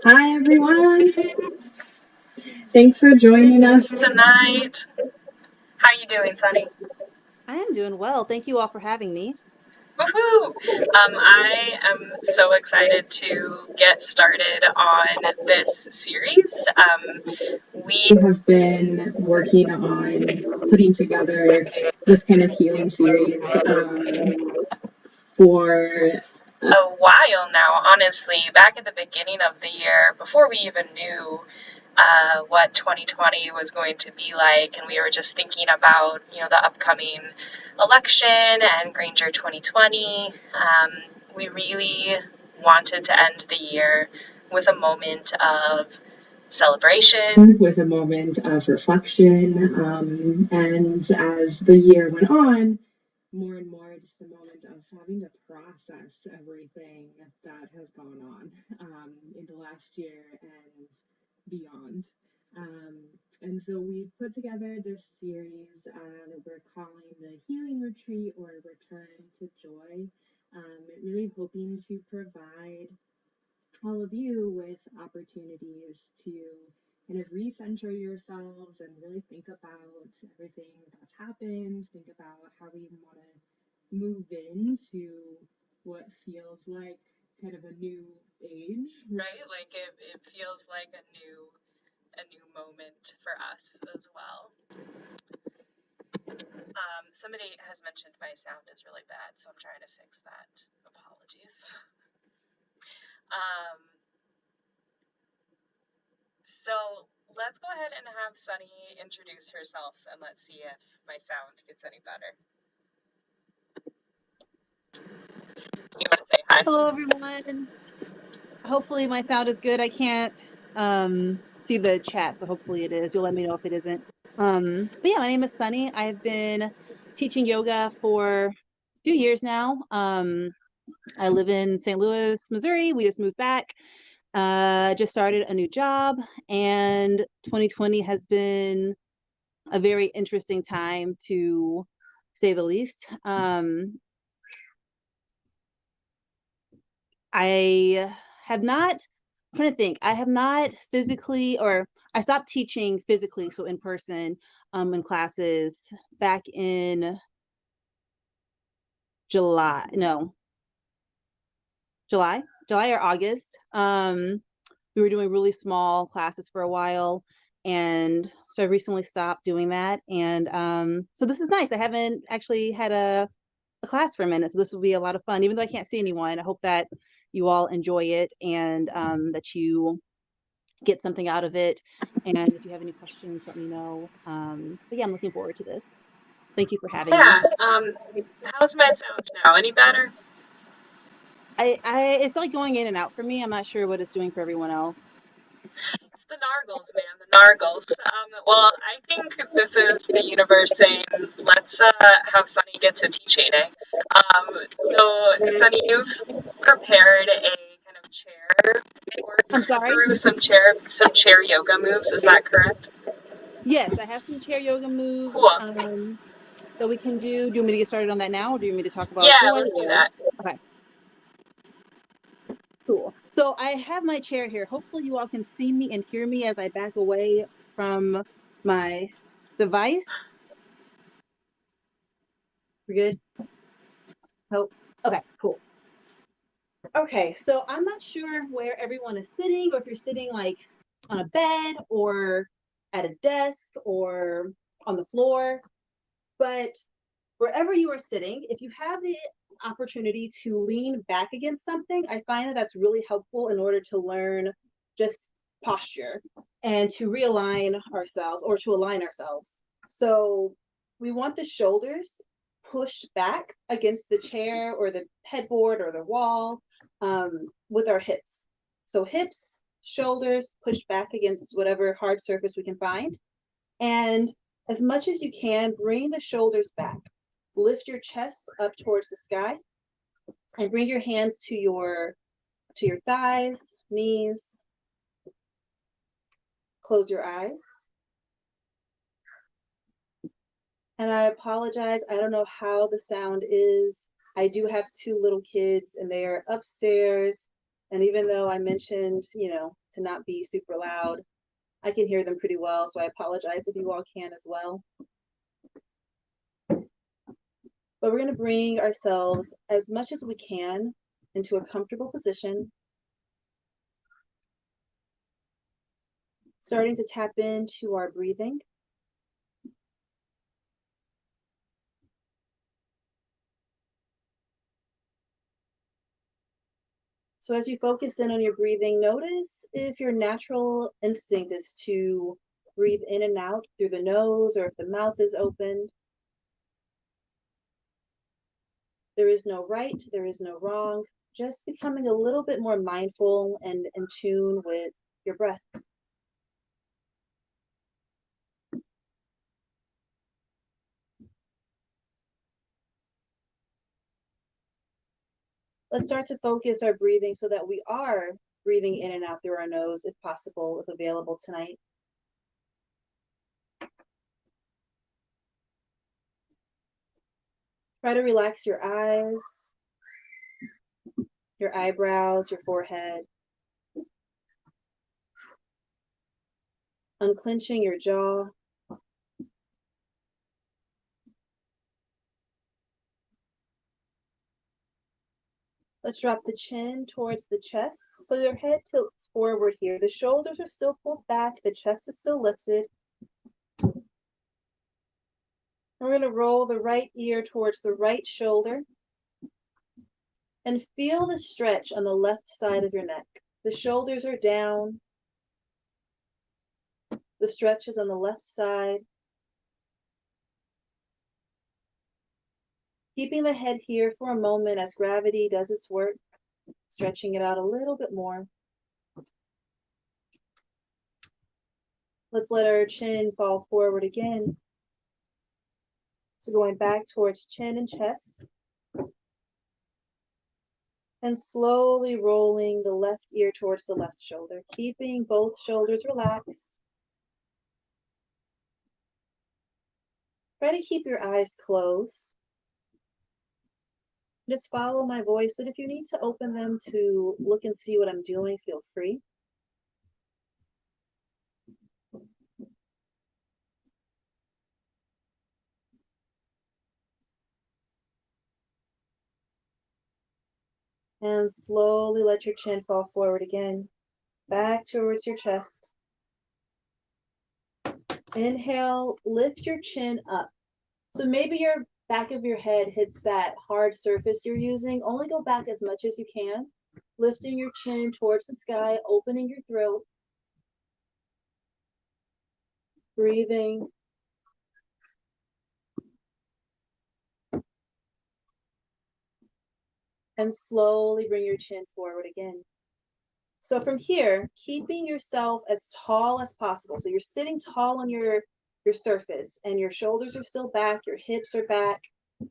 Hi, everyone. Thanks for joining us tonight. How you doing, Sunny? I am doing well. Thank you all for having me. Woohoo! I am so excited to get started on this series. We have been working on putting together this kind of healing series for a while now, honestly. Back at the beginning of the year, before we even knew what 2020 was going to be like, and we were just thinking about, the upcoming election and Granger 2020. We really wanted to end the year with a moment of celebration, with a moment of reflection, and as the year went on, more and more just a moment of having to process everything that has gone on in the last year and beyond. Um, and so we've put together this series that we're calling the Healing Retreat or Return to Joy, really hoping to provide all of you with opportunities to kind of recenter yourselves and really think about everything that's happened, think about how we want to move into what feels like kind of a new age, right? Like it feels like a new moment for us as well. Somebody has mentioned my sound is really bad, so I'm trying to fix that. Apologies. Um, so let's go ahead and have Sunny introduce herself and let's see if my sound gets any better. You want to say hi? Hello, everyone. Hopefully, my sound is good. I can't see the chat, so hopefully it is. You'll let me know if it isn't. But yeah, my name is Sunny. I've been teaching yoga for a few years now. I live in St. Louis, Missouri. We just moved back. Just started a new job, and 2020 has been a very interesting time to say the least. I have not, I'm trying to think, I have not physically, or I stopped teaching physically, so in person, in classes back in July, no, July or August. We were doing really small classes for a while. And so I recently stopped doing that. And so this is nice. I haven't actually had a class for a minute, so this will be a lot of fun. Even though I can't see anyone, I hope that you all enjoy it and that you get something out of it. And if you have any questions, let me know. But yeah, I'm looking forward to this. Thank you for having me. Yeah. How's my sound now? Any better? It's like going in and out for me. I'm not sure what it's doing for everyone else. It's the Nargles, man. The Nargles. Well, I think this is the universe saying, let's have Sunny get to teaching, eh? So, Sunny, you've prepared a kind of chair I'm work sorry. through some chair yoga moves. Is that correct? Yes, I have some chair yoga moves Cool. that we can do. Do you want me to get started on that now, or do you want me to talk about Yeah, joy? let's do Or that. okay, cool. So I have my chair here. Hopefully, you all can see me and hear me as I back away from my device. We're good. Oh, okay, cool. Okay, so I'm not sure where everyone is sitting, or if you're sitting like on a bed or at a desk or on the floor, but wherever you are sitting, if you have the opportunity to lean back against something, I find that that's really helpful in order to learn just posture and to realign ourselves or to align ourselves. So we want the shoulders pushed back against the chair or the headboard or the wall with our hips. So hips, shoulders pushed back against whatever hard surface we can find. And as much as you can, bring the shoulders back. Lift your chest up towards the sky and bring your hands to your thighs, knees. Close your eyes. And I apologize. I don't know how the sound is. I do have two little kids and they are upstairs And even though I mentioned, to not be super loud, I can hear them pretty well. So I apologize if you all can as well. But we're going to bring ourselves as much as we can into a comfortable position, starting to tap into our breathing. So as you focus in on your breathing, notice if your natural instinct is to breathe in and out through the nose or if the mouth is opened. There is no right, there is no wrong, just becoming a little bit more mindful and in tune with your breath. Let's start to focus our breathing so that we are breathing in and out through our nose, if possible, if available tonight. Try to relax your eyes, your eyebrows, your forehead, unclenching your jaw. Let's drop the chin towards the chest. So your head tilts forward here. The shoulders are still pulled back. The chest is still lifted. We're going to roll the right ear towards the right shoulder and feel the stretch on the left side of your neck. The shoulders are down. The stretch is on the left side. Keeping the head here for a moment as gravity does its work, stretching it out a little bit more. Let's let our chin fall forward again. So going back towards chin and chest. And slowly rolling the left ear towards the left shoulder, keeping both shoulders relaxed. Try to keep your eyes closed. Just follow my voice, but if you need to open them to look and see what I'm doing, feel free. And slowly let your chin fall forward again, back towards your chest. Inhale, lift your chin up. So maybe your back of your head hits that hard surface you're using. Only go back as much as you can, lifting your chin towards the sky, opening your throat. Breathing. And slowly bring your chin forward again. So from here, keeping yourself as tall as possible. So you're sitting tall on your surface and your shoulders are still back, your hips are back.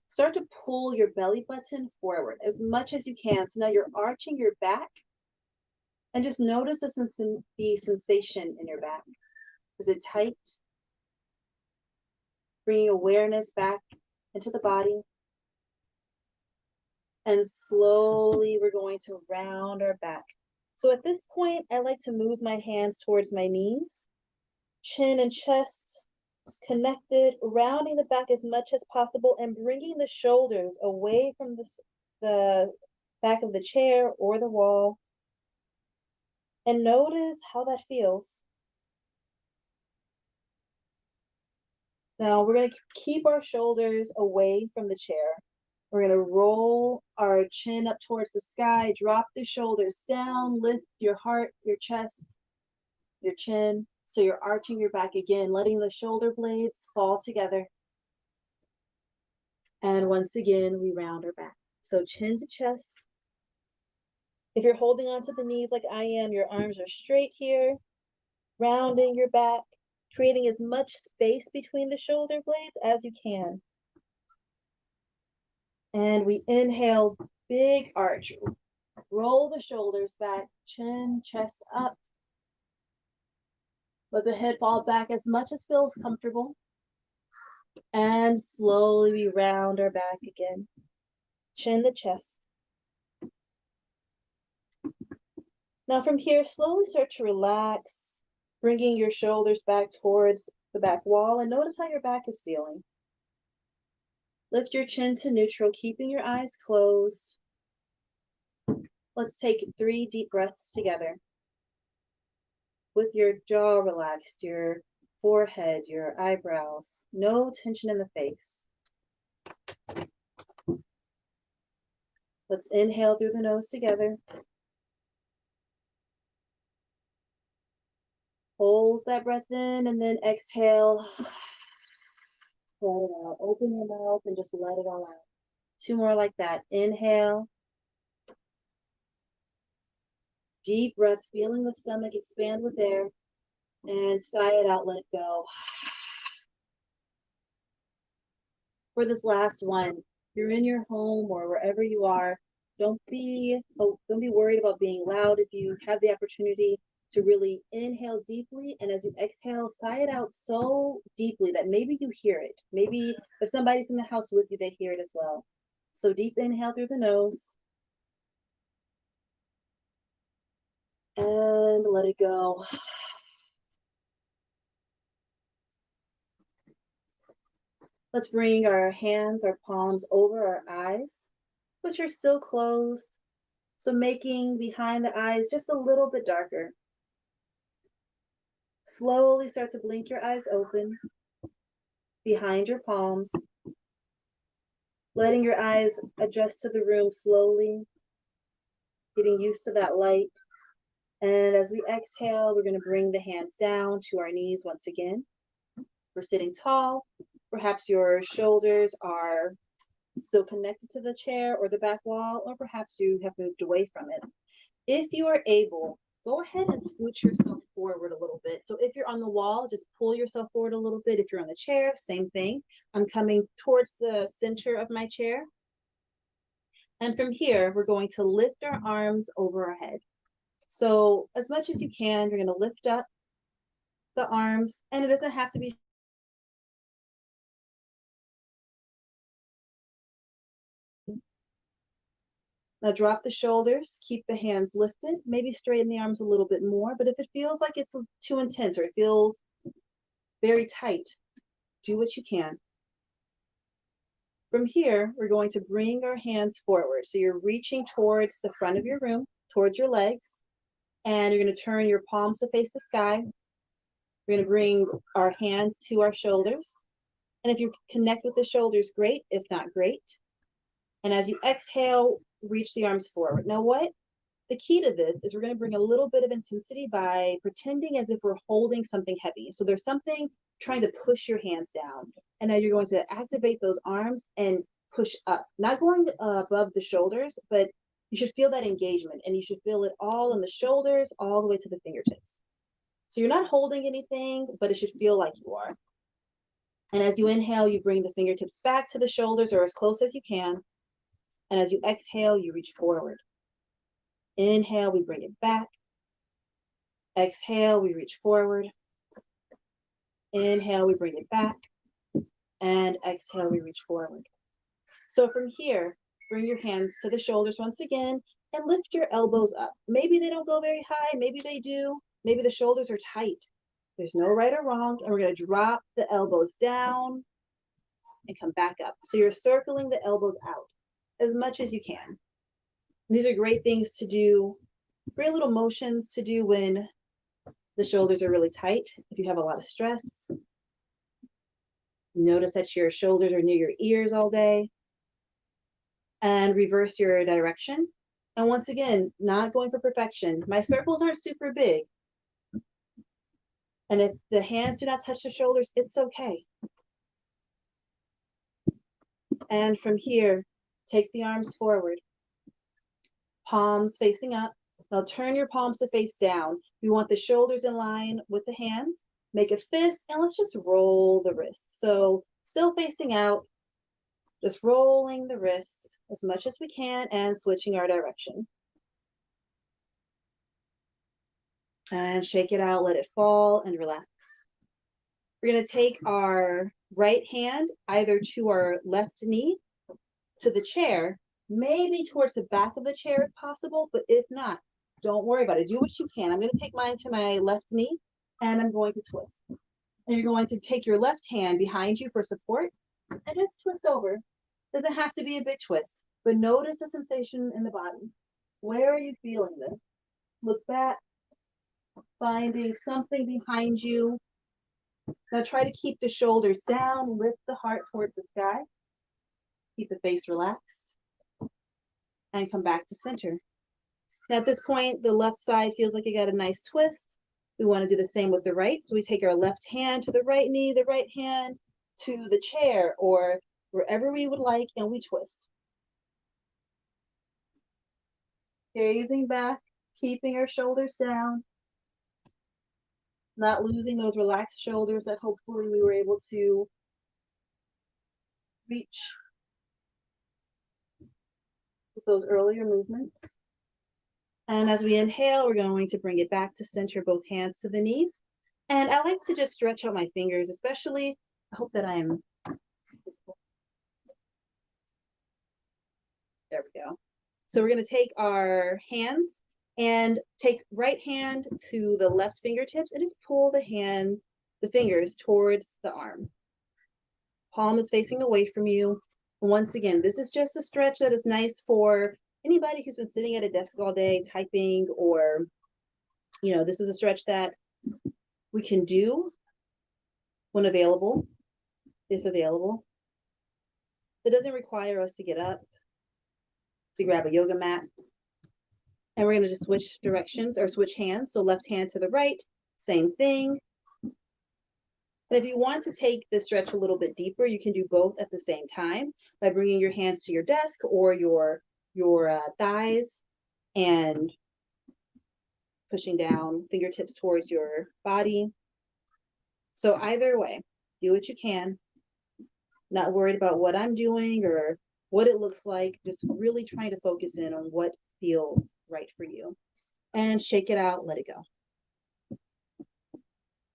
Start to pull your belly button forward as much as you can. So now you're arching your back and just notice the sensation in your back. Is it tight? Bringing awareness back into the body. And slowly we're going to round our back. So at this point, I like to move my hands towards my knees, chin and chest connected, rounding the back as much as possible and bringing the shoulders away from the back of the chair or the wall. And notice how that feels. Now we're going to keep our shoulders away from the chair. We're going to roll our chin up towards the sky, drop the shoulders down, lift your heart, your chest, your chin. So you're arching your back again, letting the shoulder blades fall together. And once again, we round our back. So chin to chest. If you're holding onto the knees like I am, your arms are straight here, rounding your back, creating as much space between the shoulder blades as you can. And we inhale, big arch. Roll the shoulders back, chin, chest up. Let the head fall back as much as feels comfortable. And slowly we round our back again. Chin to chest. Now from here, slowly start to relax, bringing your shoulders back towards the back wall, and notice how your back is feeling. Lift your chin to neutral, keeping your eyes closed. Let's take 3 deep breaths together. With your jaw relaxed, your forehead, your eyebrows, no tension in the face. Let's inhale through the nose together. Hold that breath in and then exhale. Let it out. Open your mouth and just let it all out. 2 more like that. Inhale. Deep breath, feeling the stomach expand with air. And sigh it out, let it go. For this last one, you're in your home or wherever you are, don't be worried about being loud. If you have the opportunity to really inhale deeply, and as you exhale, sigh it out so deeply that maybe you hear it. Maybe if somebody's in the house with you, they hear it as well. So deep inhale through the nose. And let it go. Let's bring our hands, our palms over our eyes, which are still closed. So making behind the eyes just a little bit darker. Slowly start to blink your eyes open behind your palms, letting your eyes adjust to the room slowly, getting used to that light. And as we exhale, we're going to bring the hands down to our knees once again. We're sitting tall. Perhaps your shoulders are still connected to the chair or the back wall, or perhaps you have moved away from it. If you are able, go ahead and scooch yourself forward a little bit. So if you're on the wall, just pull yourself forward a little bit. If you're on the chair, same thing. I'm coming towards the center of my chair. And from here, we're going to lift our arms over our head. So as much as you can, you're going to lift up the arms, and it doesn't have to be now. Drop the shoulders, keep the hands lifted, maybe straighten the arms a little bit more, but if it feels like it's too intense or it feels very tight, do what you can. From here, we're going to bring our hands forward. So you're reaching towards the front of your room, towards your legs, and you're going to turn your palms to face the sky. We're going to bring our hands to our shoulders. And if you connect with the shoulders, great. If not, great. And as you exhale, reach the arms forward. Now what? The key to this is we're going to bring a little bit of intensity by pretending as if we're holding something heavy. So there's something trying to push your hands down. And now you're going to activate those arms and push up, not going above the shoulders, but you should feel that engagement, and you should feel it all in the shoulders, all the way to the fingertips. So you're not holding anything, but it should feel like you are. And as you inhale, you bring the fingertips back to the shoulders or as close as you can. And as you exhale, you reach forward. Inhale, we bring it back. Exhale, we reach forward. Inhale, we bring it back. And exhale, we reach forward. So from here, bring your hands to the shoulders once again and lift your elbows up. Maybe they don't go very high, maybe they do. Maybe the shoulders are tight. There's no right or wrong, and we're going to drop the elbows down and come back up. So you're circling the elbows out as much as you can. And these are great things to do, great little motions to do when the shoulders are really tight. If you have a lot of stress, notice that your shoulders are near your ears all day. And reverse your direction. And once again, not going for perfection. My circles aren't super big. And if the hands do not touch the shoulders, it's okay. And from here, take the arms forward. Palms facing up. Now turn your palms to face down. You want the shoulders in line with the hands. Make a fist, and let's just roll the wrist. So still facing out, just rolling the wrist as much as we can and switching our direction. And shake it out, let it fall, and relax. We're going to take our right hand either to our left knee, to the chair, maybe towards the back of the chair if possible, but if not, Don't worry about it. Do what you can. I'm going to take mine to my left knee and I'm going to twist. And you're going to take your left hand behind you for support and just twist over. Doesn't have to be a big twist, but notice the sensation in the body. Where are you feeling this? Look back, finding something behind you. Now try to keep the shoulders down, lift the heart towards the sky. Keep the face relaxed and come back to center. Now at this point, the left side feels like you got a nice twist. We want to do the same with the right. So we take our left hand to the right knee, the right hand to the chair or wherever we would like, and we twist. Gazing back, keeping our shoulders down, not losing those relaxed shoulders that hopefully we were able to reach with those earlier movements. And as we inhale, we're going to bring it back to center, both hands to the knees. And I like to just stretch out my fingers, especially, I hope that I'm, there we go. So we're going to take our hands and take right hand to the left fingertips and just pull the fingers towards the arm. Palm is facing away from you. Once again, this is just a stretch that is nice for anybody who's been sitting at a desk all day typing, or, this is a stretch that we can do when available, if available. It doesn't require us to get up, to grab a yoga mat. And we're going to just switch directions or switch hands. So left hand to the right, same thing. And if you want to take the stretch a little bit deeper, you can do both at the same time by bringing your hands to your desk or your thighs and pushing down, fingertips towards your body. So either way, do what you can. Not worried about what I'm doing or what it looks like, just really trying to focus in on what feels right for you. And shake it out, let it go.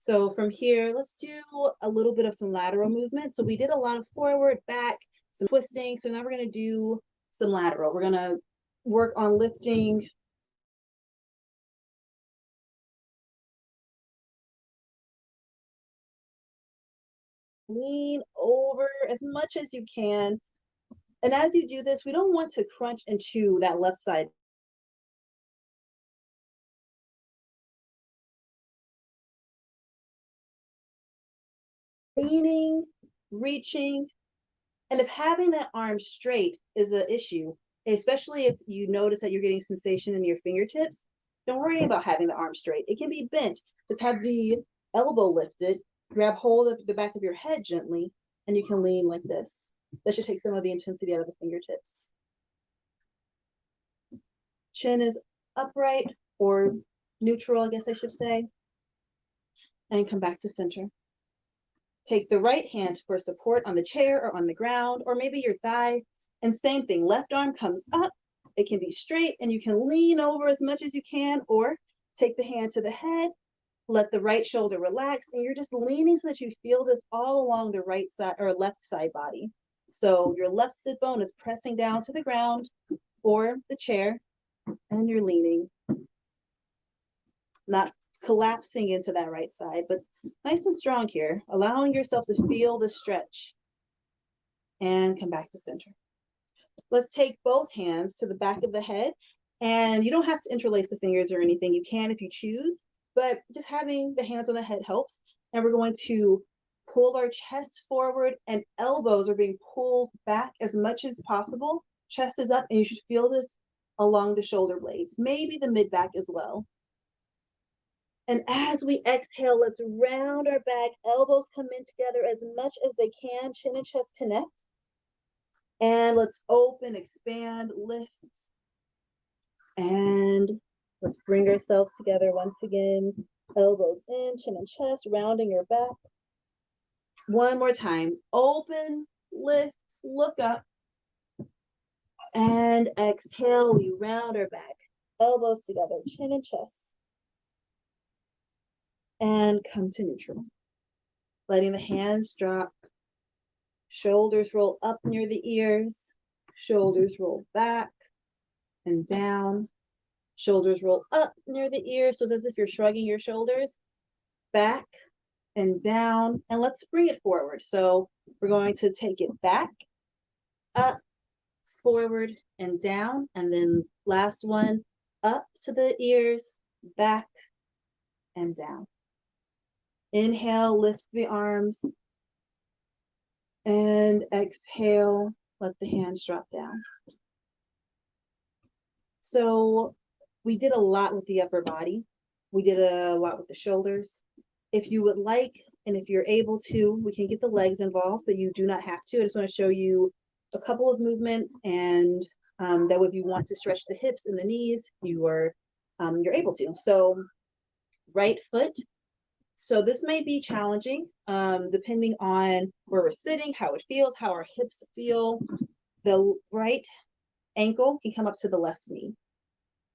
So from here, let's do a little bit of some lateral movement. So we did a lot of forward, back, some twisting. So now we're going to do some lateral. We're going to work on lifting lean over as much as you can. And as you do this, we don't want to crunch into that left side. Leaning, reaching, and if having that arm straight is an issue, especially if you notice that you're getting sensation in your fingertips, don't worry about having the arm straight. It can be bent. Just have the elbow lifted, grab hold of the back of your head gently, and you can lean like this. That should take some of the intensity out of the fingertips. Chin is upright or neutral, I guess I should say. And come back to center. Take the right hand for support on the chair or on the ground, or maybe your thigh. And same thing, left arm comes up. It can be straight and you can lean over as much as you can, or take the hand to the head, let the right shoulder relax, and you're just leaning so that you feel this all along the right side or left side body. So your left sit bone is pressing down to the ground or the chair, and you're leaning. Not collapsing into that right side, but nice and strong here, allowing yourself to feel the stretch and come back to center. Let's take both hands to the back of the head, and you don't have to interlace the fingers or anything. You can if you choose, but just having the hands on the head helps. And we're going to pull our chest forward, and elbows are being pulled back as much as possible. Chest is up, and you should feel this along the shoulder blades, maybe the mid back as well. And as we exhale, let's round our back, elbows come in together as much as they can, chin and chest connect. And let's open, expand, lift. And let's bring ourselves together once again. Elbows in, chin and chest, rounding your back. One more time. Open, lift, look up. And exhale, we round our back. Elbows together, chin and chest. And come to neutral. Letting the hands drop. Shoulders roll up near the ears. Shoulders roll back and down. Shoulders roll up near the ears, so it's as if you're shrugging your shoulders. Back and down, and let's bring it forward. So we're going to take it back, up, forward, and down. And then last one, up to the ears, back, and down. Inhale, lift the arms. And exhale, let the hands drop down. So we did a lot with the upper body. We did a lot with the shoulders. If you would like, and if you're able to, we can get the legs involved, but you do not have to. I just want to show you a couple of movements, and that way if you want to stretch the hips and the knees, you're able to. So right foot. So this may be challenging, depending on where we're sitting, how it feels, how our hips feel. The right ankle can come up to the left knee.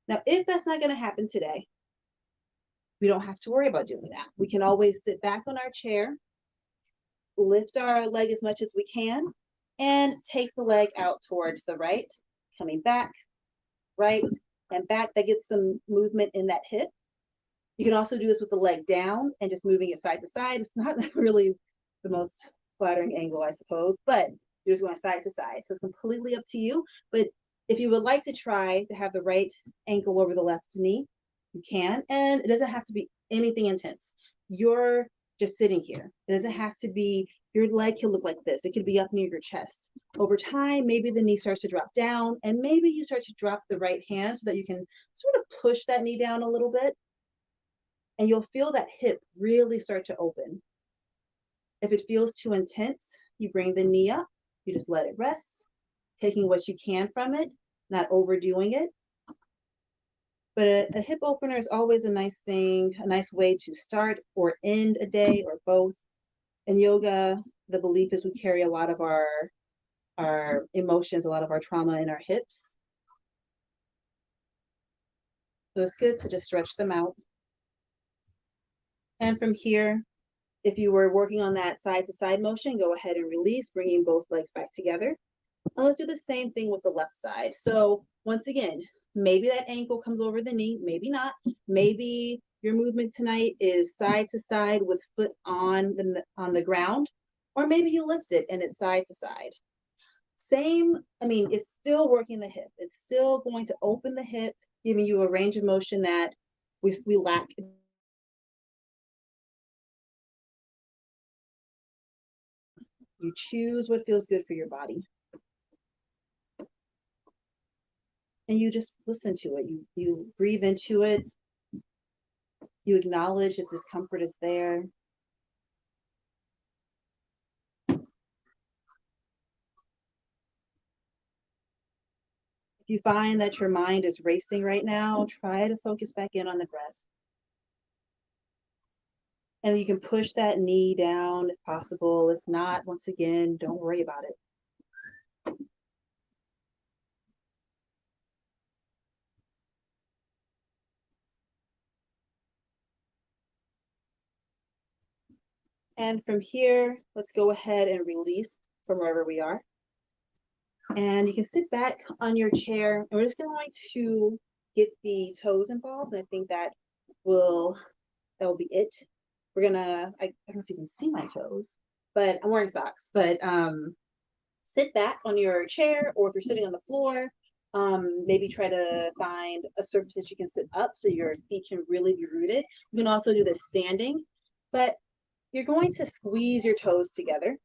Now, if that's not going to happen today, we don't have to worry about doing that. We can always sit back on our chair, lift our leg as much as we can, and take the leg out towards the right, coming back, right, and back. That gets some movement in that hip. You can also do this with the leg down and just moving it side to side. It's not really the most flattering angle, I suppose, but you're just going side to side. So it's completely up to you. But if you would like to try to have the right ankle over the left knee, you can. And it doesn't have to be anything intense. You're just sitting here. It doesn't have to be, your leg can look like this. It could be up near your chest. Over time, maybe the knee starts to drop down, and maybe you start to drop the right hand so that you can sort of push that knee down a little bit. And you'll feel that hip really start to open. If it feels too intense, you bring the knee up, you just let it rest, taking what you can from it, not overdoing it. But a hip opener is always a nice thing, a nice way to start or end a day or both. In yoga, the belief is we carry a lot of our emotions, a lot of our trauma in our hips. So it's good to just stretch them out. And from here, if you were working on that side to side motion, go ahead and release, bringing both legs back together. And let's do the same thing with the left side. So once again, maybe that ankle comes over the knee, maybe not. Maybe your movement tonight is side to side with foot on the ground, or maybe you lift it and it's side to side. Same, it's still working the hip. It's still going to open the hip, giving you a range of motion that we lack. You choose what feels good for your body. And you just listen to it. You breathe into it. You acknowledge if discomfort is there. If you find that your mind is racing right now, try to focus back in on the breath. And you can push that knee down if possible. If not, once again, don't worry about it. And from here, let's go ahead and release from wherever we are. And you can sit back on your chair, and we're just going to get the toes involved. And I think that will be it. We're gonna, I don't know if you can see my toes, but I'm wearing socks. But sit back on your chair, or if you're sitting on the floor, maybe try to find a surface that you can sit up so your feet can really be rooted. You can also do this standing, but you're going to squeeze your toes together.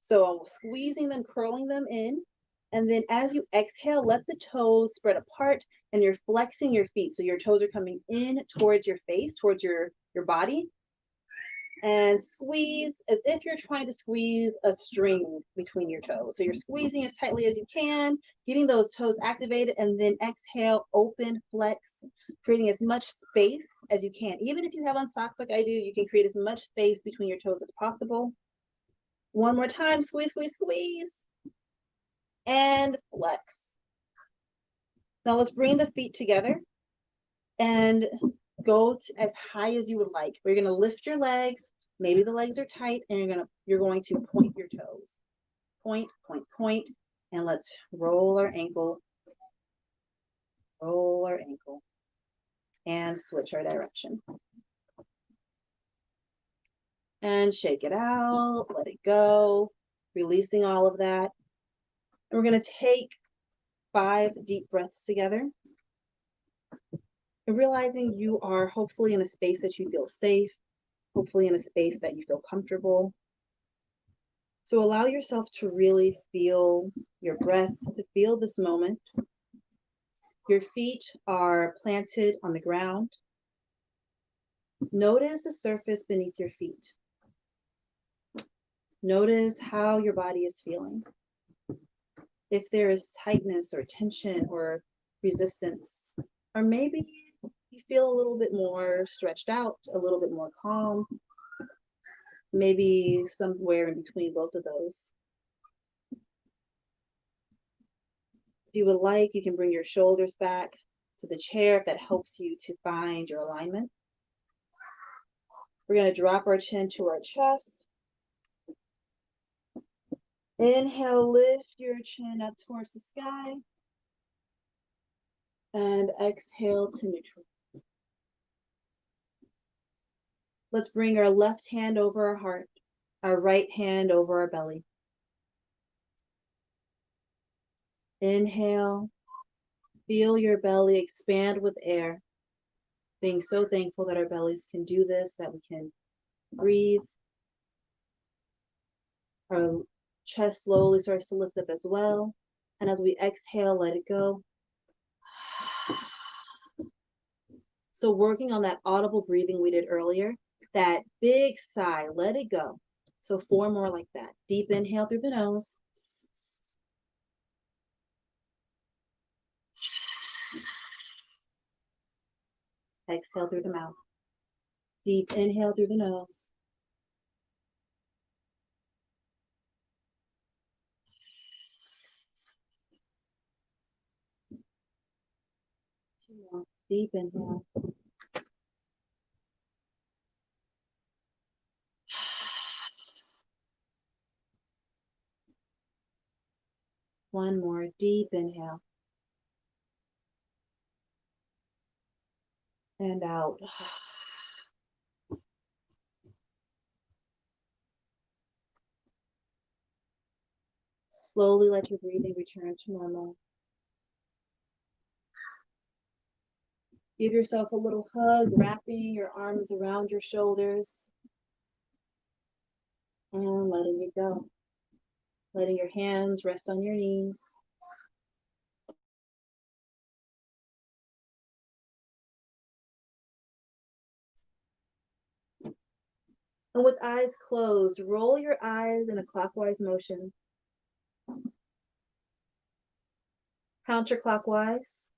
So squeezing them, curling them in. And then as you exhale, let the toes spread apart, and you're flexing your feet. So your toes are coming in towards your face, towards your body. And squeeze as if you're trying to squeeze a string between your toes. So you're squeezing as tightly as you can, getting those toes activated, and then exhale, open, flex, creating as much space as you can. Even if you have on socks like I do, you can create as much space between your toes as possible. One more time, squeeze, squeeze, squeeze, and flex. Now let's bring the feet together and go as high as you would like. We're going to lift your legs. Maybe the legs are tight, and you're going to point your toes. Point, point, point, and let's roll our ankle. Roll our ankle. and switch our direction. And shake it out, let it go, releasing all of that. And we're going to take 5 deep breaths together. And realizing you are hopefully in a space that you feel safe, hopefully in a space that you feel comfortable. So allow yourself to really feel your breath, to feel this moment. Your feet are planted on the ground. Notice the surface beneath your feet. Notice how your body is feeling. If there is tightness or tension or resistance, or maybe you feel a little bit more stretched out, a little bit more calm, maybe somewhere in between both of those. If you would like, you can bring your shoulders back to the chair if that helps you to find your alignment. We're going to drop our chin to our chest. Inhale, lift your chin up towards the sky. And exhale to neutral. Let's bring our left hand over our heart, our right hand over our belly. Inhale, feel your belly expand with air. Being so thankful that our bellies can do this, that we can breathe. Our chest slowly starts to lift up as well. And as we exhale, let it go. So working on that audible breathing we did earlier, that big sigh, let it go. So 4 more like that. Deep inhale through the nose. Exhale through the mouth. Deep inhale through the nose. Deep inhale. One more deep inhale. And out. Slowly let your breathing return to normal. Give yourself a little hug, wrapping your arms around your shoulders. And letting it go. Letting your hands rest on your knees. And with eyes closed, roll your eyes in a clockwise motion. Counterclockwise.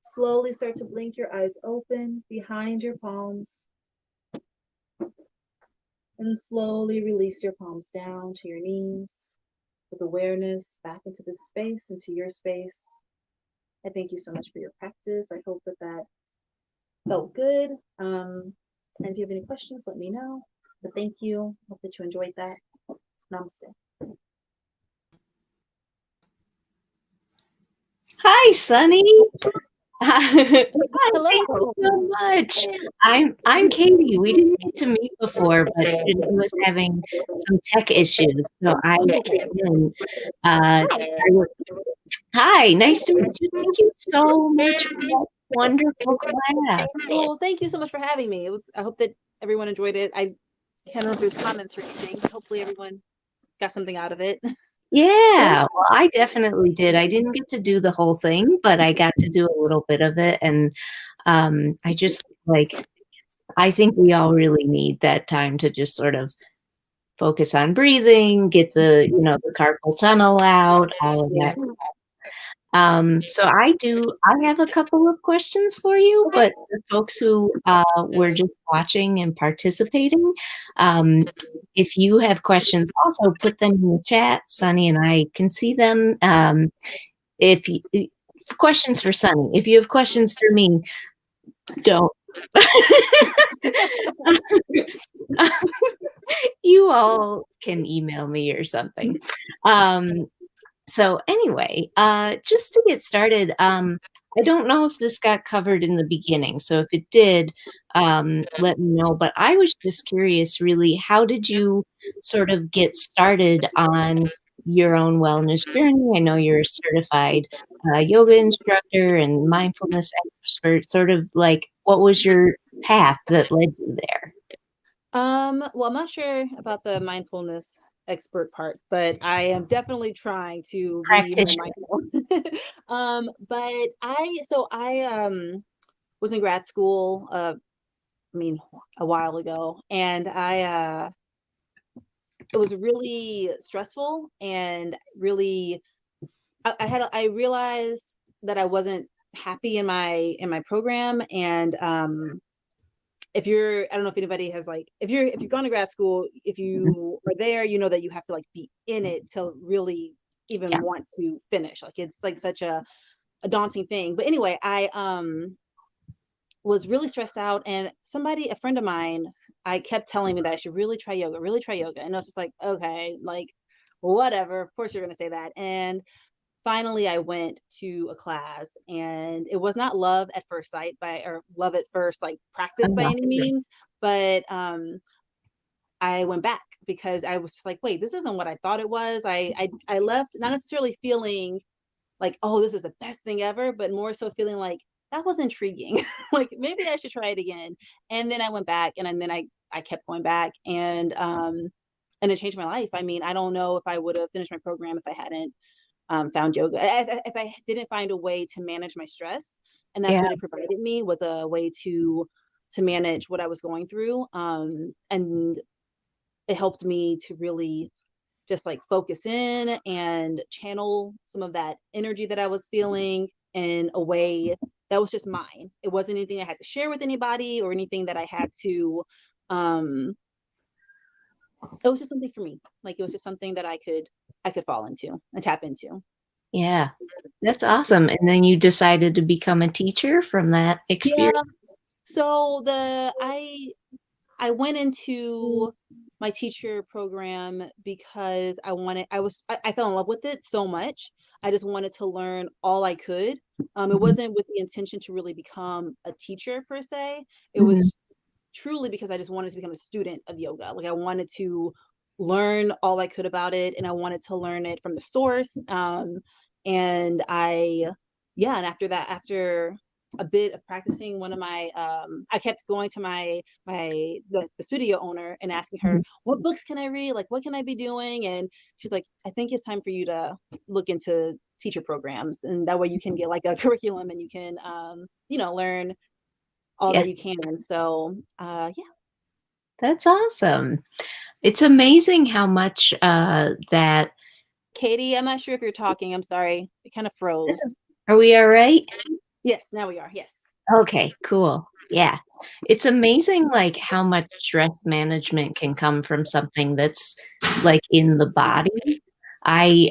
Slowly start to blink your eyes open behind your palms. And slowly release your palms down to your knees with awareness back into this space, into your space. I thank you so much for your practice. I hope that that felt good. And if you have any questions, let me know. But thank you. Hope that you enjoyed that. Namaste. Hi, Sonni. Hi, Hello. thank you so much. I'm Katie. We didn't get to meet before, but she was having some tech issues, so I came in. Hi, nice to meet you. Thank you so much for that wonderful class. Well, thank you so much for having me. I hope that everyone enjoyed it. I can't remember if there's comments or anything. Hopefully everyone got something out of it. Yeah, well, I definitely did. I didn't get to do the whole thing, but I got to do a little bit of it, and I just I think we all really need that time to just sort of focus on breathing, get the the carpal tunnel out, all of that. So I have a couple of questions for you, but the folks who were just watching and participating, if you have questions, also put them in the chat. Sonni and I can see them. If you, questions for Sonni, if you have questions for me, don't. You all can email me or something. So anyway, just to get started, I don't know if this got covered in the beginning, so if it did, let me know. But I was just curious, really, how did you sort of get started on your own wellness journey? I know you're a certified yoga instructor and mindfulness expert. Sort of like, what was your path that led you there? Well, I'm not sure about the mindfulness expert part, but I am definitely trying to be more Practitioner. mindful. But I was in grad school, I mean, a while ago, and it was really stressful and really, I realized that I wasn't happy in my program, and if you're, I don't know if anybody has like, if you've gone to grad school, if you are there, you know that you have to like be in it to really even Yeah. want to finish. Like it's like such a daunting thing. But anyway, I was really stressed out, and a friend of mine, I kept telling me that I should really try yoga. And I was just like, okay, like whatever. Of course you're gonna say that. And finally I went to a class, and it was not love at first sight or love at first like practice by Oh, any means, but I went back because I was just like, wait, this isn't what I thought it was. I left not necessarily feeling like, oh, this is the best thing ever, but more so feeling like that was intriguing. Like maybe I should try it again. And then I went back, and then I kept going back, and it changed my life. I mean, I don't know if I would have finished my program if I hadn't found yoga. If I didn't find a way to manage my stress, and that's yeah. what it provided me, was a way to manage what I was going through. And it helped me to really just like focus in and channel some of that energy that I was feeling in a way that was just mine. It wasn't anything I had to share with anybody or anything that I had to um it was just something for me. Like it was just something that I could fall into and tap into. Yeah, that's awesome. And then you decided to become a teacher from that Yeah. experience? So I went into my teacher program because I fell in love with it so much. I just wanted to learn all I could. It Mhm, wasn't with the intention to really become a teacher per se. It mhm. was truly because I just wanted to become a student of yoga. Like I wanted to learn all I could about it, and I wanted to learn it from the source. And yeah, and after that, after a bit of practicing, I kept going to the studio owner and asking her, Mhm. what books can I read? Like, what can I be doing? And she's like, I think it's time for you to look into teacher programs, and that way you can get like a curriculum, and you can, learn all Yeah, that you can. So, yeah. that's awesome. It's amazing how much, that Katie, I'm not sure if you're talking. I'm sorry. It kind of froze. are we alright? Yes, now we are. Yes. Okay, cool. Yeah. It's amazing, like, how much stress management can come from something that's, like, in the body. I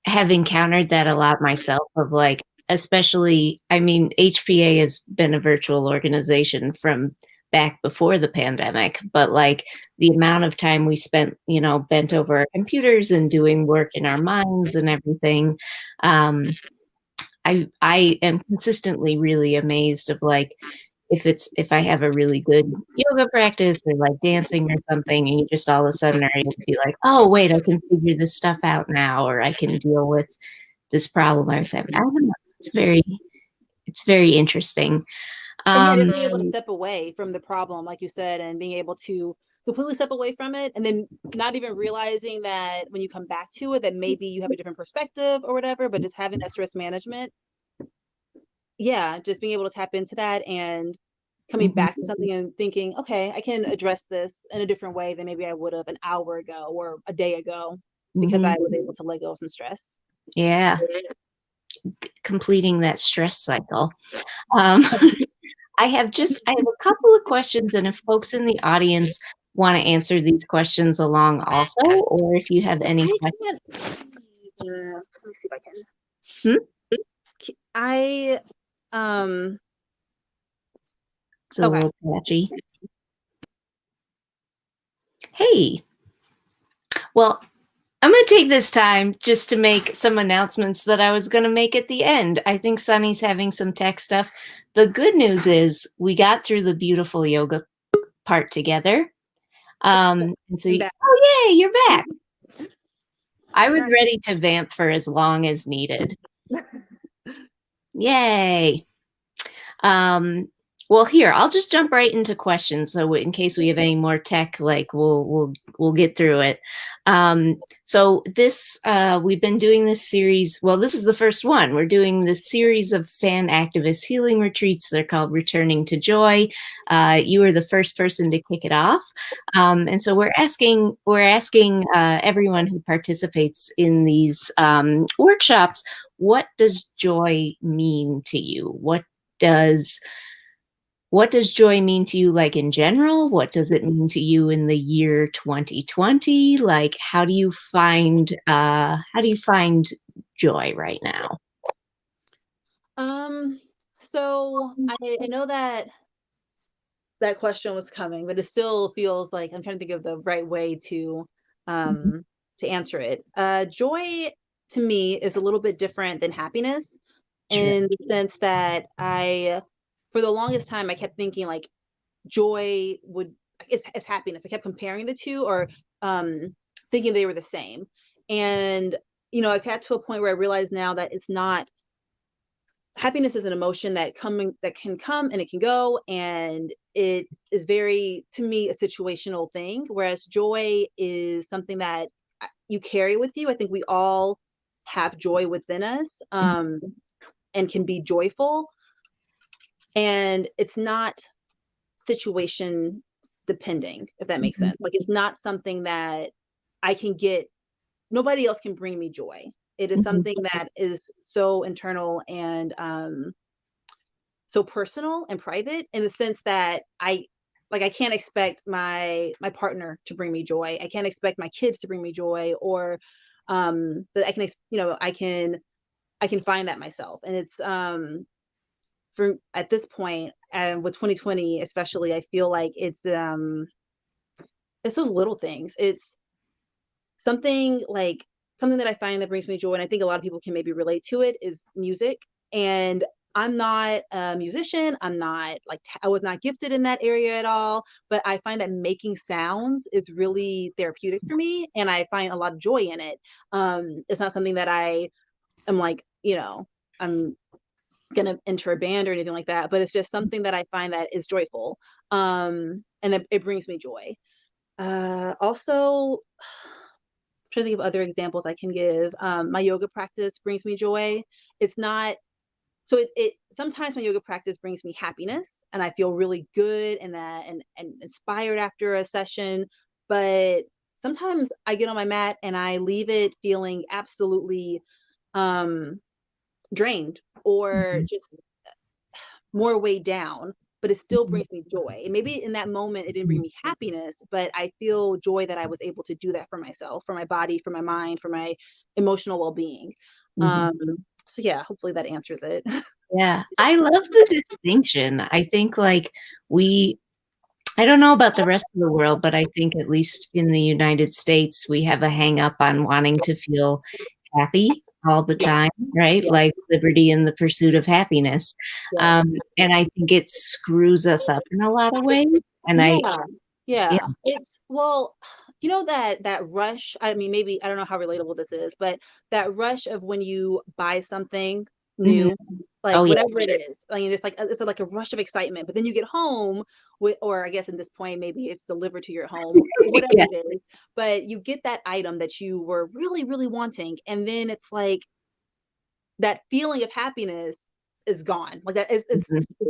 have encountered that a lot myself of, like, especially I mean, HPA has been a virtual organization from back before the pandemic, but, like, the amount of time we spent, bent over our computers and doing work in our minds and everything, um, I am consistently really amazed of, like, if I have a really good yoga practice or, like, dancing or something, and you just all of a sudden are able to be like, "Oh, wait, I can figure this stuff out now," or, "I can deal with this problem I was having." I don't know. It's very interesting. And yeah, just Um, being able to step away from the problem, like you said, and being able to completely step away from it, and then not even realizing that when you come back to it, that maybe you have a different perspective or whatever, but just having that stress management. Yeah, just being able to tap into that and coming mhm, back to something and thinking, okay, I can address this in a different way than maybe I would have an hour ago or a day ago because I mhm. was able to let go of some stress. Yeah, completing that stress cycle. Um, I have a couple of questions, and if folks in the audience wanna answer these questions along also, or if you have So any I questions. can't see let me see if I can. Hmm? I um It's a okay. little patchy. Hey, well, I'm going to take this time just to make some announcements that I was going to make at the end. I think Sonny's having some tech stuff. The good news is we got through the beautiful yoga part together. And so, oh, yay, you're back. I was ready to vamp for as long as needed. Yay. Well, here, I'll just jump right into questions. So in case we have any more tech, like we'll get through it. So this, we've been doing this series. Well, this is the first one. We're doing this series of fan activist healing retreats. They're called Returning to Joy. You were the first person to kick it off. And so we're asking everyone who participates in these workshops, what does joy mean to you? What does joy mean to you, like in general? What does it mean to you in the year 2020? Like, how do you find joy right now? So I know that question was coming, but it still feels like I'm trying to think of the right way to answer it. Joy to me is a little bit different than happiness, in the sense that for the longest time, I kept thinking like joy it's happiness. I kept comparing the two, or thinking they were the same. And I got to a point where I realized now that it's not. Happiness is an emotion that can come and it can go, and it is very, to me, a situational thing, whereas joy is something that you carry with you. I think we all have joy within us, and can be joyful, and it's not situation depending, if that makes sense. Like, it's not something that I can get. Nobody else can bring me joy. It is something that is so internal and so personal and private, in the sense that I can't expect my partner to bring me joy. I can't expect my kids to bring me joy, or but I can find that myself. And it's for at this point, and with 2020 especially, I feel like it's those little things. It's something that I find that brings me joy, and I think a lot of people can maybe relate to it, is music. And I'm not a musician. I'm not I was not gifted in that area at all, but I find that making sounds is really therapeutic for me, and I find a lot of joy in it. It's not something that I am I'm gonna enter a band or anything like that, but it's just something that I find that is joyful, and it brings me joy. Also, trying to think of other examples I can give. My yoga practice brings me joy. It's not so it sometimes my yoga practice brings me happiness, and I feel really good and inspired after a session. But sometimes I get on my mat and I leave it feeling absolutely drained, or just more weighed down, but it still brings me joy. And maybe in that moment, it didn't bring me happiness, but I feel joy that I was able to do that for myself, for my body, for my mind, for my emotional well-being. So yeah, hopefully that answers it. Yeah, I love the distinction. I think I don't know about the rest of the world, but I think at least in the United States, we have a hang up on wanting to feel happy all the time, right? Yes. Life, liberty, and the pursuit of happiness. Yes. And I think it screws us up in a lot of ways. And Yeah. It's, well, that rush. I mean, maybe I don't know how relatable this is, but that rush of when you buy something new, like whatever it is. I mean, it's like a rush of excitement, but then you get home or I guess in this point, maybe it's delivered to your home, whatever Yeah. it is, but you get that item that you were really, really wanting, and then it's like that feeling of happiness is gone. Like that, it's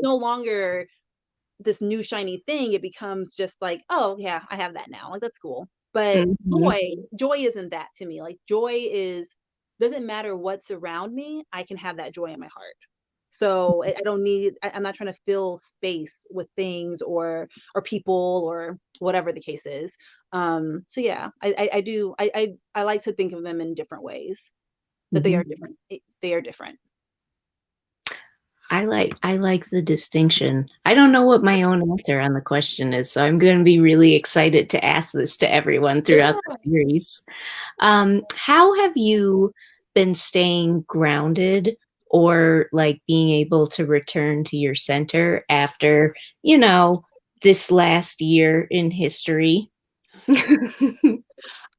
no longer this new shiny thing. It becomes just like, oh yeah, I have that now. Like, that's cool. But joy isn't that to me. Like, joy doesn't matter what's around me. I can have that joy in my heart. So I don't need. I'm not trying to fill space with things or people or whatever the case is. So yeah, I do. I like to think of them in different ways. That they are different. They are different. I like the distinction. I don't know what my own answer on the question is, so I'm going to be really excited to ask this to everyone throughout the series. How have you been staying grounded or like being able to return to your center after, this last year in history?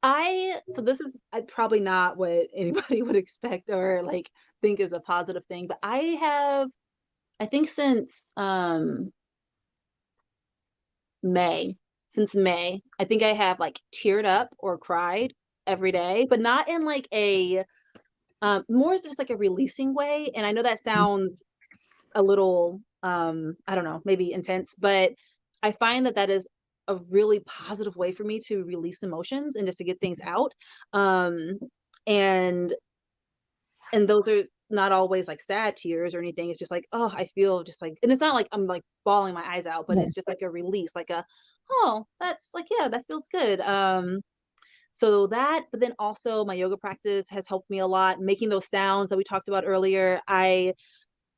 So this is probably not what anybody would expect or like think is a positive thing, but I think May, since May, I think I have like teared up or cried every day, but not in like a more as just like a releasing way. And I know that sounds a little I don't know, maybe intense, but I find that that is a really positive way for me to release emotions and just to get things out. Um and those are not always like sad tears or anything. It's just like, oh, I feel just like, and it's not like I'm like bawling my eyes out, but Yeah. it's just like a release, like a, oh, that's like, yeah, that feels good. So that, but then also my yoga practice has helped me a lot, making those sounds that we talked about earlier. I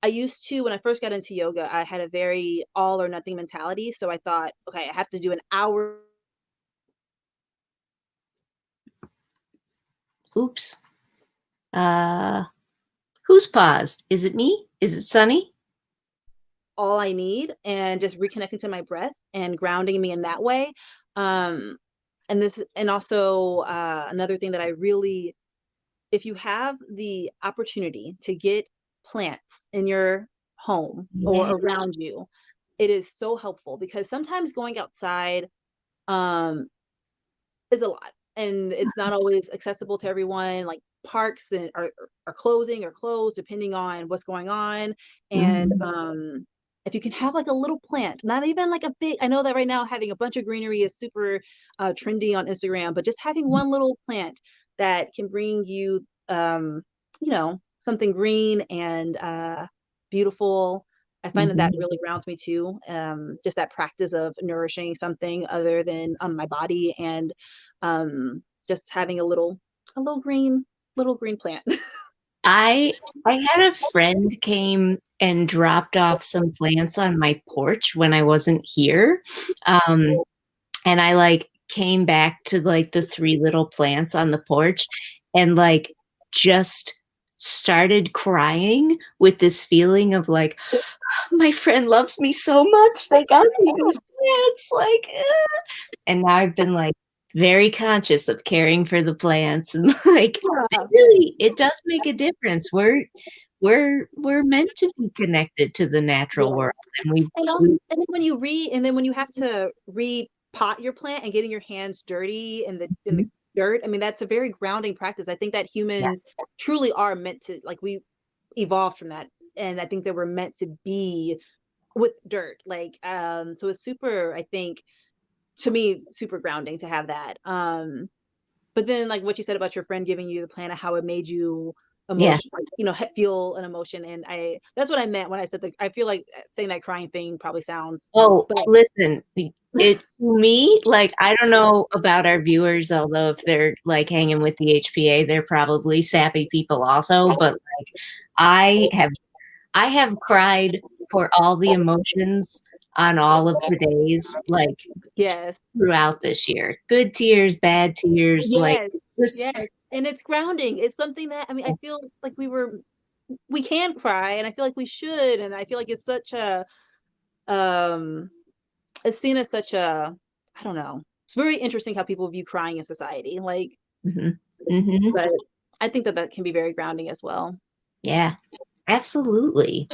used to, when I first got into yoga, I had a very all or nothing mentality. So I thought, okay, I have to do an hour. Oops. Uh, who's paused? Is it me? Is it Sunny? All I need and just reconnecting to my breath and grounding me in that way. Um, and also another thing that I really, if you have the opportunity to get plants in your home or Yeah. around you, it is so helpful because sometimes going outside um, is a lot and it's not always accessible to everyone. Like parks are closing or closed depending on what's going on. And Mhm. if you can have like a little plant, not even like a big, I know that right now having a bunch of greenery is super trendy on Instagram, but just having one little plant that can bring you something green and beautiful. I find that that Mhm. really grounds me too. Just that practice of nourishing something other than my body and just having a little green plant. I I had a friend came and dropped off some plants on my porch when I wasn't here. Um, and I like came back to like the three little plants on the porch and like just started crying with this feeling of like, my friend loves me so much. They got me these plants. Like, and now I've been like very conscious of caring for the plants and like Yeah. it does make a difference. We're meant to be connected to the natural Yes. world and we And then when you have to repot your plant and getting your hands dirty in the dirt, I mean that's a very grounding practice. I think that yeah. humans truly are meant to, like, we evolved from that, and I think that we're meant to be with dirt. Like so it's super, I think, to me, super grounding to have that. But then like what you said about your friend giving you the plan of how it made you Yeah. emotion, like, feel an emotion. And that's what I meant when I said that. I feel like saying that crying thing probably sounds, Oh, but listen, it to me, like, I don't know about our viewers, although if they're like hanging with the HPA, they're probably sappy people also, but like I have I have cried for all the emotions on all of the days, like yes, throughout this year. Good tears, bad tears, like yes, just yes. And it's grounding. It's something that, I mean, I feel like we can cry, and I feel like we should, and I feel like it's such a um it's seen as such a, I don't know. It's very interesting how people view crying in society. Like, mhm, mhm. but I think that that can be very grounding as well. Yeah, absolutely.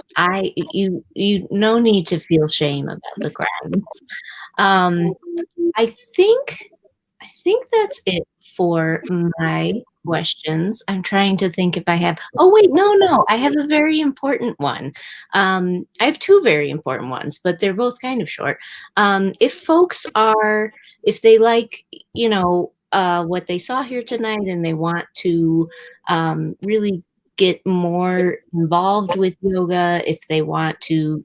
You no need to feel shame about the crying. Um, I think I think that's it for my questions. I'm trying to think if I have. Oh wait, no, I have a very important one. I have two very important ones, but they're both kind of short. If folks are, if they like, what they saw here tonight, and they want to really get more involved with yoga, if they want to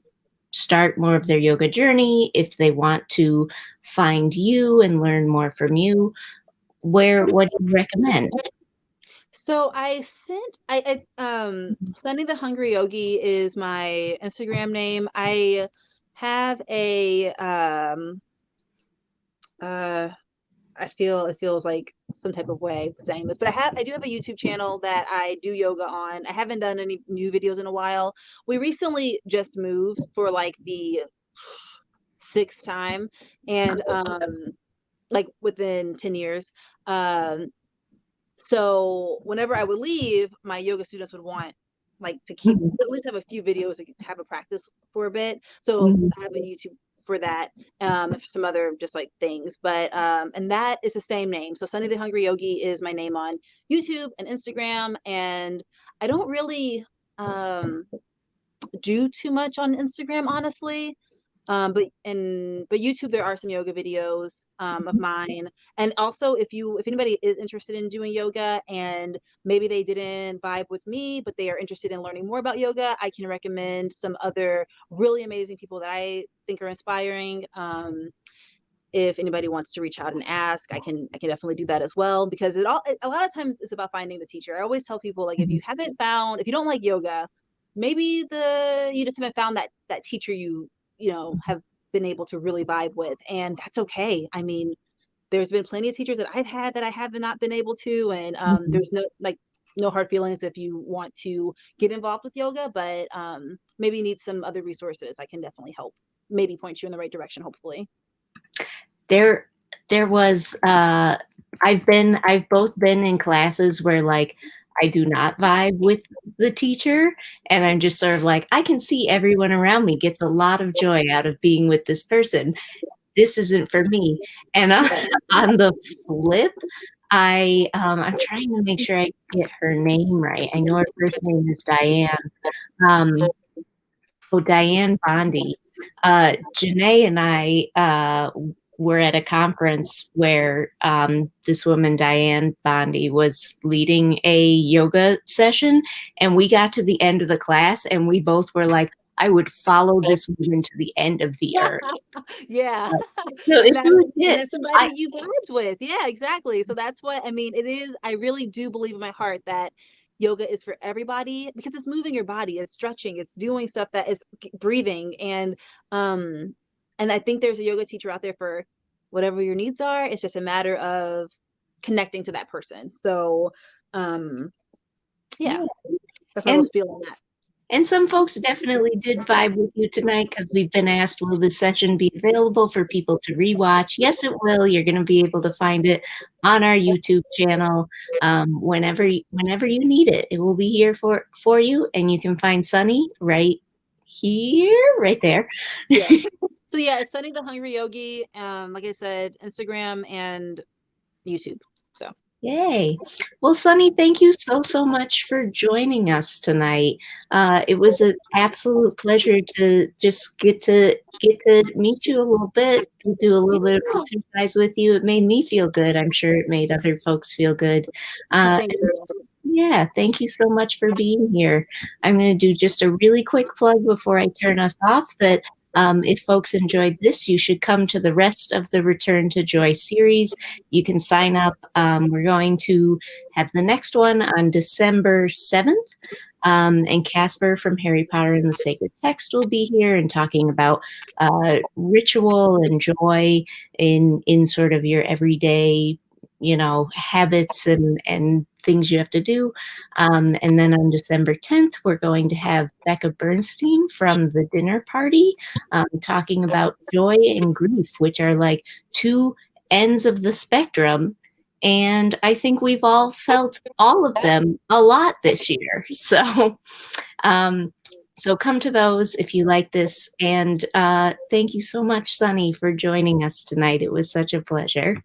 start more of their yoga journey, if they want to find you and learn more from you, what do you recommend? So Sunny the Hungry Yogi is my Instagram name. I have a I feel it feels like some type of way saying this, but I do have a YouTube channel that I do yoga on. I haven't done any new videos in a while. We recently just moved for like the sixth time, and like within 10 years. Um so whenever I would leave, my yoga students would want like to keep Mhm. at least have a few videos to have a practice for a bit. So Mhm. I have a YouTube for that, some other just like things. But and that is the same name. So Sunny the Hungry Yogi is my name on YouTube and Instagram. And I don't really do too much on Instagram, honestly. But YouTube, there are some yoga videos of mine. And also, if anybody is interested in doing yoga and maybe they didn't vibe with me, but they are interested in learning more about yoga, I can recommend some other really amazing people that I think are inspiring. If anybody wants to reach out and ask, I can definitely do that as well, because a lot of times it's about finding the teacher. I always tell people, like, if you don't like yoga, maybe you just haven't found that teacher you have been able to really vibe with, and that's okay. I mean, there's been plenty of teachers that I've had that I have not been able to, and Mhm. there's no hard feelings if you want to get involved with yoga, but maybe you need some other resources. I can definitely help, maybe point you in the right direction, hopefully. There there was I've both been in classes where like I do not vibe with the teacher, and I'm just sort of like, I can see everyone around me gets a lot of joy out of being with this person. This isn't for me. And Yeah. on the flip, I'm trying to make sure I get her name right. I know her first name is Diane. Um, Diane Bondi. Janae and I were at a conference where this woman, Diane Bondi, was leading a yoga session. And we got to the end of the class and we both were like, I would follow this woman to the end of the earth. Yeah. So And it's legit. that's somebody you vibed with. Yeah, exactly. So that's what I mean. It is, I really do believe in my heart that yoga is for everybody, because it's moving your body, it's stretching, it's doing stuff that is breathing. Um and I think there's a yoga teacher out there for whatever your needs are. It's just a matter of connecting to that person. So yeah, Yeah. that's my And most feel on that. And some folks definitely did vibe with you tonight because we've been asked, will this session be available for people to rewatch? Yes, it will. You're going to be able to find it on our YouTube channel whenever you need it. It will be here for you, and you can find Sunny right here, right there. Yeah. So yeah, it's Sunny the Hungry Yogi. Like I said, Instagram and YouTube. So Yay. Well, Sunny, thank you so much for joining us tonight. It was an absolute pleasure to just get to meet you a little bit, to do a little bit of exercise with you. It made me feel good. I'm sure it made other folks feel good. thank you. Yeah, thank you so much for being here. I'm going to do just a really quick plug before I turn us off that if folks enjoyed this, you should come to the rest of the Return to Joy series. You can sign up. We're going to have the next one on December 7th. And Casper from Harry Potter and the Sacred Text will be here and talking about ritual and joy in sort of your everyday, habits and things you have to do. And then on December 10th, we're going to have Becca Bernstein from the dinner party talking about joy and grief, which are like two ends of the spectrum. And I think we've all felt all of them a lot this year. Um, so come to those if you like this. And thank you so much, Sunny, for joining us tonight. It was such a pleasure.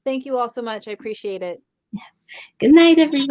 Thank you all so much. I appreciate it. Good night, everybody.